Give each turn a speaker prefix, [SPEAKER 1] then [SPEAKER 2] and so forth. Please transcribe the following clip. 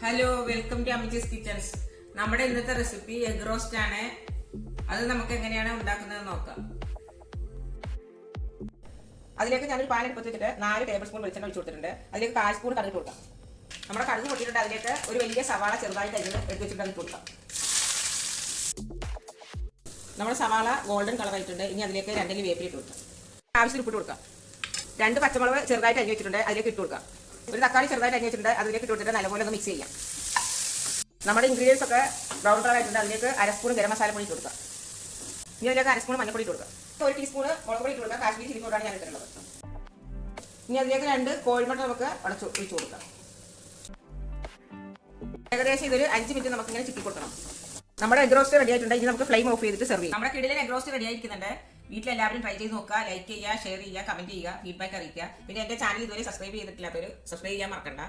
[SPEAKER 1] Hello, welcome to Ammachi's kitchens. നമ്മുടെ ഇന്നത്തെ recipe egg roast ആണ്. അത് നമുക്ക് എങ്ങനെയാണ് ഉണ്ടാക്കുന്നത് നോക്കാം. അതിലേക്ക് ഞാനൊരു പാൻ എടുത്ത് വെച്ചിട്ട് 4 ടേബിൾ സ്പൂൺ വെളിച്ചെണ്ണ ഒഴിച്ചു കൊടുത്തിട്ടുണ്ട്. അതിലേക്ക് 1/4 സ്പൂൺ കടുക് കൊടുക്കാം. നമ്മുടെ കടുക് പൊട്ടിയിട്ടുണ്ട്. അതിലേക്ക് ഒരു വലിയ സവാള ചെറുതായിട്ട് എടുത്ത് വെച്ചിട്ട് അത് കൊടുക്കാം. നമ്മുടെ സവാള ഗോൾഡൻ കളർ ആയിട്ടുണ്ട്. ഇനി അതിലേക്ക് 2 വേപ്പില ഇട്ട് കൊടുക്കാം. ആവശ്യത്തിന് ഉപ്പിട്ട് കൊടുക്കാം. 2 പച്ചമുളക് ചെറുതായിട്ട് അരിഞ്ഞ് വെച്ചിട്ടുണ്ട്. അതിലേക്ക് ഇട്ട് കൊടുക്കാം. ഒരു തക്കാളി ചെറുതായിട്ട് അരിഞ്ഞ് വെച്ചിട്ടുണ്ട്. അതിലേക്ക് ഇട്ട് കൊടുത്തിട്ട് നല്ലപോലെ ഒന്ന് മിക്സ് ചെയ്യാം. നമ്മുടെ ഇൻഗ്രീഡിയൻസ് ഒക്കെ ബ്രൗൺ കളർ ആയിട്ടുണ്ട്. അതിലേക്ക് 1/2 സ്പൂൺ ഗരം മസാല പൊടി ഇട്ട് കൊടുക്കാം. ഇനി അതിലേക്ക് 1/2 സ്പൂൺ മഞ്ഞൾപ്പൊടി ഇട്ട് കൊടുക്കാം. 1 ടീസ്പൂൺ മുളക് പൊടി ഇട്ട് കൊടുക്കാം. കാശ്മീരി ചില്ലി പൗഡറാണ് ഞാൻ ഇട്ടിട്ടുള്ളത്. ഇനി അതിലേക്ക് 2 കോഴിമുട്ട നമുക്ക് ഒഴിച്ചു കൊടുക്കാം. ഏകദേശം ഇതൊരു 5 മിനിറ്റ് നമുക്ക് ഇങ്ങനെ ചിക്കി കൊടുക്കണം. നമ്മുടെ എഗ് റോസ്റ്റ് റെഡി ആയിട്ടുണ്ട്. ഇനി നമുക്ക് ഫ്ലെയിം ഓഫ് ചെയ്തിട്ട് സെർവ് ചെയ്യാം. നമ്മുടെ കിടിലൻ എഗ് റോസ്റ്റ് റെഡി ആയിരിക്കുന്നുണ്ട്. വീട്ടിലെല്ലാവരും ട്രൈ ചെയ്ത് നോക്കുക. ലൈക്ക് ചെയ്യുക, ഷെയർ ചെയ്യുക, കമന്റ് ചെയ്യുക, ഫീഡ്ബാക്ക് അറിയിക്കുക. പിന്നെ എന്റെ ചാനൽ ഇതുവരെ സബ്സ്ക്രൈബ് ചെയ്തിട്ടില്ലാത്തവർ സബ്സ്ക്രൈബ് ചെയ്യാൻ മറക്കണ്ട.